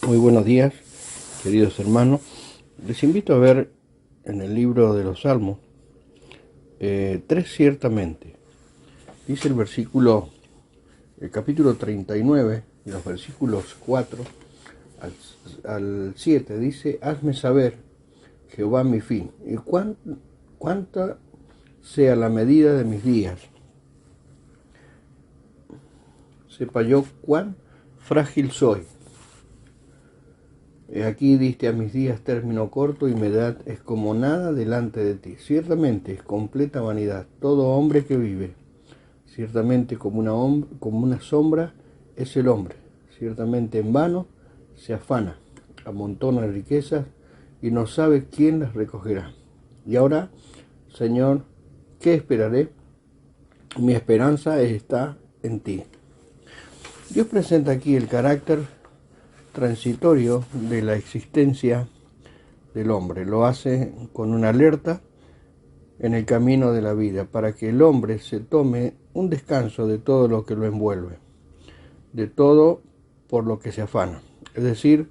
Muy buenos días, queridos hermanos. Les invito a ver en el libro de los Salmos 3 ciertamente. Dice el capítulo 39, y los versículos 4 al 7, dice: hazme saber, Jehová, mi fin, y cuánta sea la medida de mis días. Sepa yo cuán frágil soy. Aquí diste a mis días término corto, y mi edad es como nada delante de ti. Ciertamente es completa vanidad todo hombre que vive. Ciertamente como una sombra es el hombre. Ciertamente en vano se afana, amontona riquezas y no sabe quién las recogerá. Y ahora, Señor, ¿qué esperaré? Mi esperanza está en ti. Dios presenta aquí el carácter transitorio de la existencia del hombre. Lo hace con una alerta en el camino de la vida, para que el hombre se tome un descanso de todo lo que lo envuelve, de todo por lo que se afana. Es decir,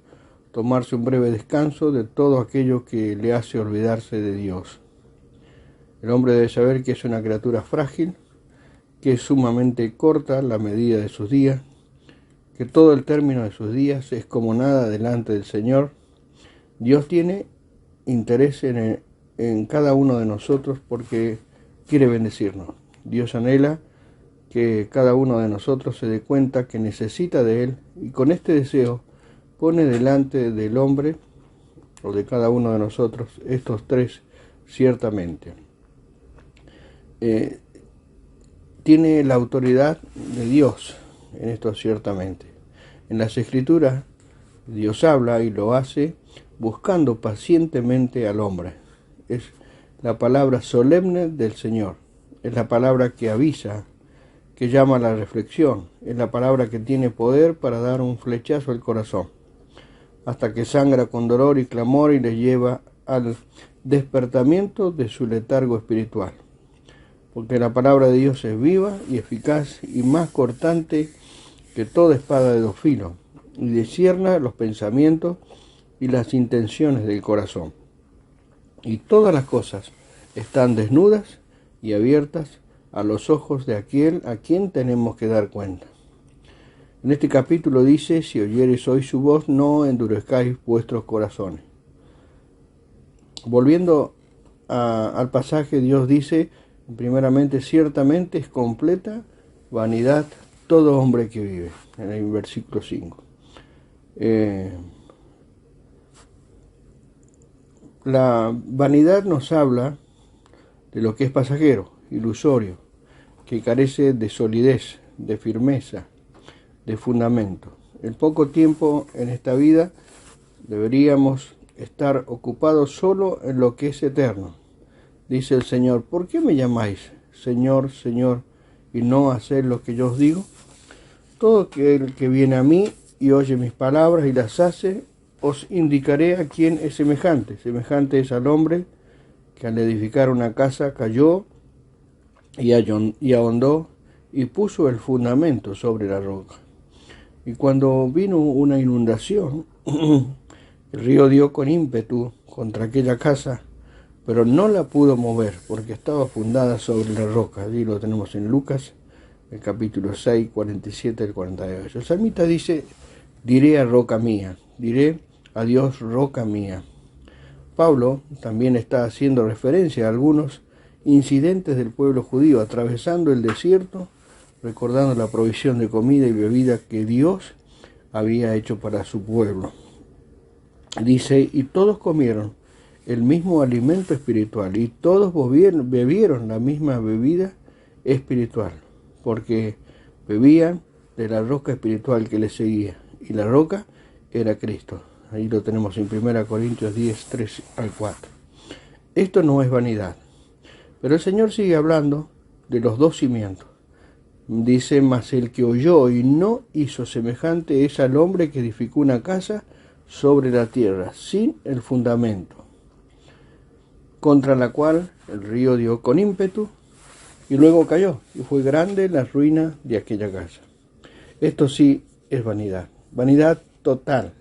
tomarse un breve descanso de todo aquello que le hace olvidarse de Dios. El hombre debe saber que es una criatura frágil, que es sumamente corta la medida de sus días, que todo el término de sus días es como nada delante del Señor. Dios tiene interés en cada uno de nosotros porque quiere bendecirnos. Dios anhela que cada uno de nosotros se dé cuenta que necesita de Él, y con este deseo pone delante del hombre o de cada uno de nosotros estos 3 ciertamente. Tiene la autoridad de Dios en esto ciertamente. En las Escrituras Dios habla, y lo hace buscando pacientemente al hombre. Es la palabra solemne del Señor. Es la palabra que avisa, que llama a la reflexión. Es la palabra que tiene poder para dar un flechazo al corazón, hasta que sangra con dolor y clamor y le lleva al despertamiento de su letargo espiritual. Porque la palabra de Dios es viva y eficaz y más cortante que toda espada de 2 filos, y discierne los pensamientos y las intenciones del corazón. Y todas las cosas están desnudas y abiertas a los ojos de aquel a quien tenemos que dar cuenta. En este capítulo dice: si oyereis hoy su voz, no endurezcáis vuestros corazones. Volviendo al pasaje, Dios dice primeramente: ciertamente es completa vanidad todo hombre que vive, en el versículo 5. La vanidad nos habla de lo que es pasajero, ilusorio, que carece de solidez, de firmeza, de fundamento. En poco tiempo en esta vida deberíamos estar ocupados solo en lo que es eterno. Dice el Señor: ¿por qué me llamáis Señor, Señor, y no hacéis lo que yo os digo? Todo aquel que viene a mí y oye mis palabras y las hace, os indicaré a quién es semejante. Semejante es al hombre que al edificar una casa cayó y ahondó y puso el fundamento sobre la roca. Y cuando vino una inundación, el río dio con ímpetu contra aquella casa, pero no la pudo mover porque estaba fundada sobre la roca. Allí lo tenemos en Lucas, el capítulo 6, 47 al 48. El salmista dice: diré a roca mía, diré a Dios roca mía. Pablo también está haciendo referencia a algunos incidentes del pueblo judío atravesando el desierto, recordando la provisión de comida y bebida que Dios había hecho para su pueblo. Dice: y todos comieron el mismo alimento espiritual, y todos bebieron la misma bebida espiritual, porque bebían de la roca espiritual que les seguía, y la roca era Cristo. Ahí lo tenemos en 1 Corintios 10, 3 al 4. Esto no es vanidad, pero el Señor sigue hablando de los 2 cimientos. Dice: mas el que oyó y no hizo semejante es al hombre que edificó una casa sobre la tierra, sin el fundamento, contra la cual el río dio con ímpetu, y luego cayó, y fue grande la ruina de aquella casa. Esto sí es vanidad, vanidad total.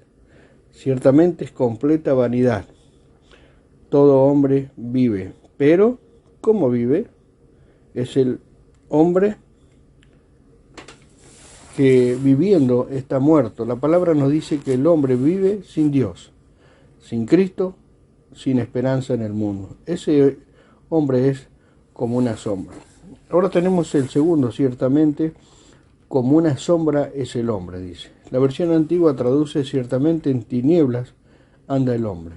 ciertamente es completa vanidad. Todo hombre vive, pero ¿cómo vive? Es el hombre que viviendo está muerto. La palabra nos dice que el hombre vive sin Dios, sin Cristo, sin esperanza en el mundo. Ese hombre es como una sombra. Ahora tenemos el segundo, ciertamente, como una sombra es el hombre, dice. La versión antigua traduce ciertamente en tinieblas anda el hombre.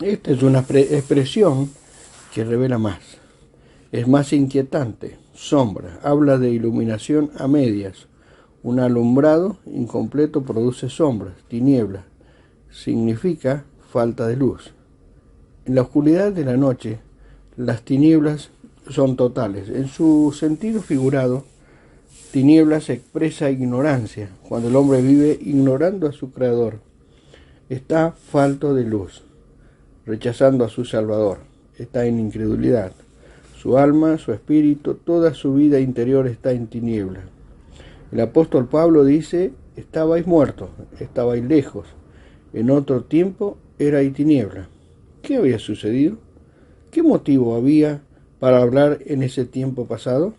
Esta es una expresión que revela más. Es más inquietante. Sombra. Habla de iluminación a medias. Un alumbrado incompleto produce sombras, tinieblas. Significa falta de luz. En la oscuridad de la noche, las tinieblas son totales. En su sentido figurado, tinieblas expresa ignorancia. Cuando el hombre vive ignorando a su Creador, está falto de luz, rechazando a su Salvador, está en incredulidad. Su alma, su espíritu, toda su vida interior está en tinieblas. El apóstol Pablo dice, estabais muertos, estabais lejos. En otro tiempo erais tinieblas. ¿Qué había sucedido? ¿Qué motivo había para hablar en ese tiempo pasado?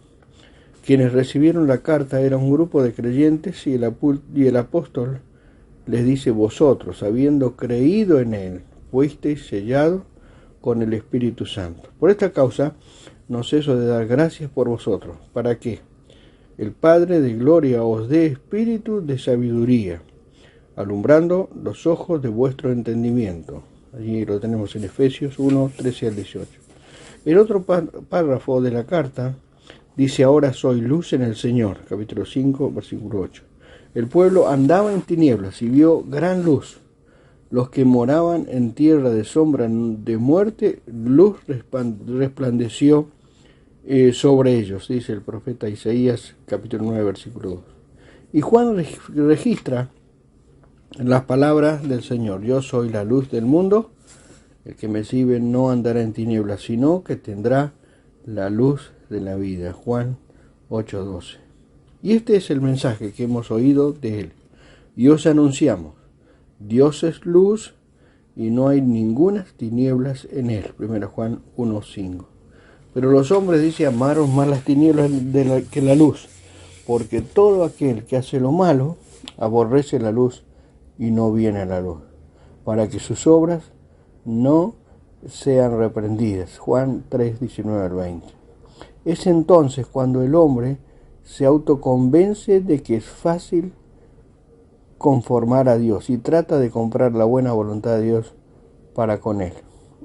Quienes recibieron la carta eran un grupo de creyentes y el apóstol les dice, vosotros, habiendo creído en él, fuisteis sellados con el Espíritu Santo. Por esta causa, no ceso de dar gracias por vosotros, para que el Padre de gloria os dé espíritu de sabiduría, alumbrando los ojos de vuestro entendimiento. Allí lo tenemos en Efesios 1, 13 al 18. El otro párrafo de la carta dice, ahora soy luz en el Señor, capítulo 5, versículo 8. El pueblo andaba en tinieblas y vio gran luz. Los que moraban en tierra de sombra de muerte, luz resplandeció sobre ellos, dice el profeta Isaías, capítulo 9, versículo 2. Y Juan registra las palabras del Señor, yo soy la luz del mundo, el que me sigue no andará en tinieblas, sino que tendrá la luz de la vida. Juan 8:12. Y este es el mensaje que hemos oído de él. Y os anunciamos, Dios es luz y no hay ninguna tinieblas en él. 1 Juan 1:5. Pero los hombres, dice, amaron más las tinieblas que la luz, porque todo aquel que hace lo malo aborrece la luz y no viene a la luz, para que sus obras no sean reprendidas. Juan 3:19 al 20. Es entonces cuando el hombre se autoconvence de que es fácil conformar a Dios y trata de comprar la buena voluntad de Dios para con él.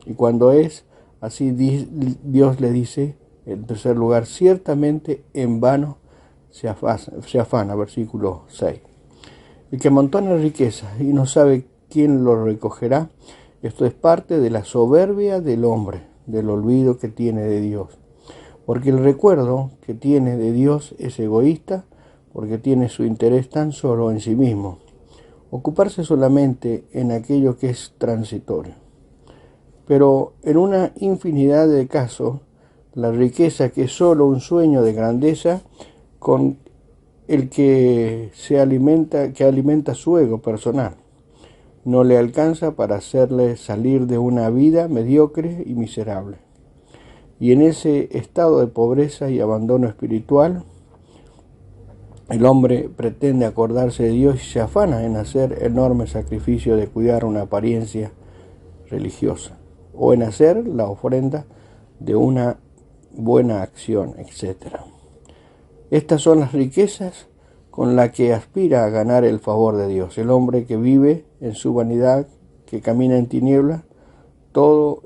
Y cuando es así, Dios le dice, en tercer lugar, ciertamente en vano se afana, versículo 6. El que amontona riquezas y no sabe quién lo recogerá, esto es parte de la soberbia del hombre, del olvido que tiene de Dios. Porque el recuerdo que tiene de Dios es egoísta, porque tiene su interés tan solo en sí mismo. Ocuparse solamente en aquello que es transitorio. Pero en una infinidad de casos, la riqueza, que es solo un sueño de grandeza, con el que alimenta su ego personal, no le alcanza para hacerle salir de una vida mediocre y miserable. Y en ese estado de pobreza y abandono espiritual, el hombre pretende acordarse de Dios y se afana en hacer enorme sacrificio de cuidar una apariencia religiosa o en hacer la ofrenda de una buena acción, etc. Estas son las riquezas con las que aspira a ganar el favor de Dios. El hombre que vive en su vanidad, que camina en tinieblas, todo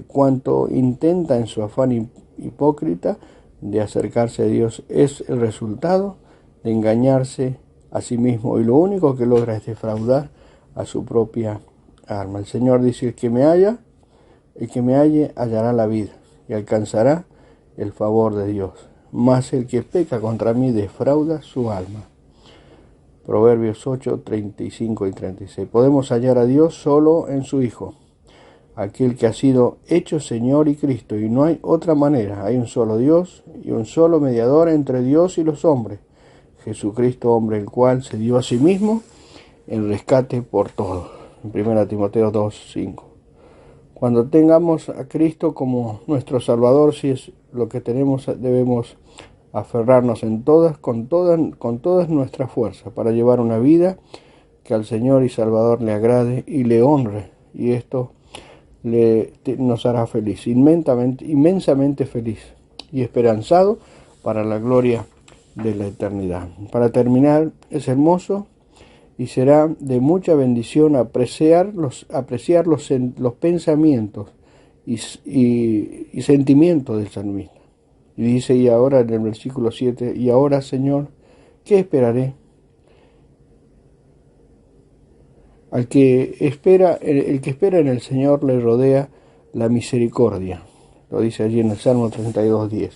cuanto intenta en su afán hipócrita de acercarse a Dios es el resultado de engañarse a sí mismo, y lo único que logra es defraudar a su propia alma. El Señor dice, el que me halle hallará la vida y alcanzará el favor de Dios, mas el que peca contra mí defrauda su alma. Proverbios 8, 35 y 36. Podemos hallar a Dios solo en su Hijo, aquel que ha sido hecho Señor y Cristo, y no hay otra manera. Hay un solo Dios y un solo mediador entre Dios y los hombres, Jesucristo hombre, el cual se dio a sí mismo el rescate por todos. En 1 Timoteo 2:5. Cuando tengamos a Cristo como nuestro Salvador, si es lo que tenemos, debemos aferrarnos con todas nuestras fuerzas para llevar una vida que al Señor y Salvador le agrade y le honre, y esto nos hará feliz, inmensamente feliz y esperanzado para la gloria de la eternidad. Para terminar, es hermoso y será de mucha bendición apreciar los pensamientos y sentimientos del salmista. Y dice, y ahora en el versículo 7, y ahora, Señor, ¿qué esperaré? El que espera en el Señor le rodea la misericordia. Lo dice allí en el Salmo 32:10.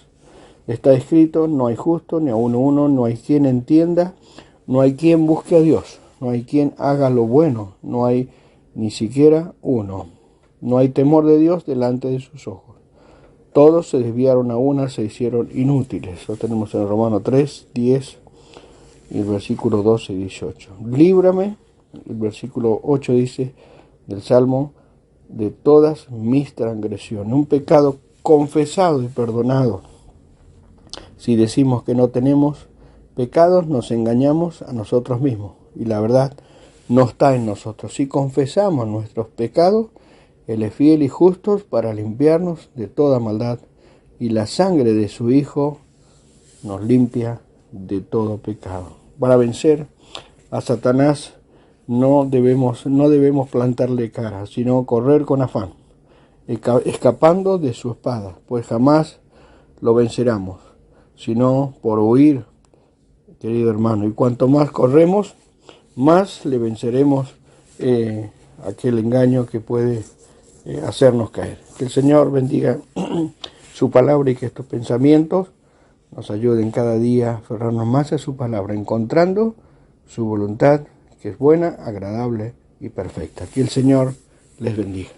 Está escrito, no hay justo, ni aun uno, no hay quien entienda, no hay quien busque a Dios, no hay quien haga lo bueno, no hay ni siquiera uno. No hay temor de Dios delante de sus ojos. Todos se desviaron a una, se hicieron inútiles. Lo tenemos en Romanos 3:10 y el versículo 12 y 18. Líbrame, el versículo 8 dice del Salmo, de todas mis transgresiones. Un pecado confesado y perdonado. Si decimos que no tenemos pecados, nos engañamos a nosotros mismos y la verdad no está en nosotros. Si confesamos nuestros pecados, Él es fiel y justo para limpiarnos de toda maldad, y la sangre de su Hijo nos limpia de todo pecado. Para vencer a Satanás no debemos plantarle cara, sino correr con afán, escapando de su espada, pues jamás lo venceremos, sino por huir, querido hermano. Y cuanto más corremos, más le venceremos aquel engaño que puede hacernos caer. Que el Señor bendiga su palabra y que estos pensamientos nos ayuden cada día a aferrarnos más a su palabra, encontrando su voluntad, que es buena, agradable y perfecta. Que el Señor les bendiga.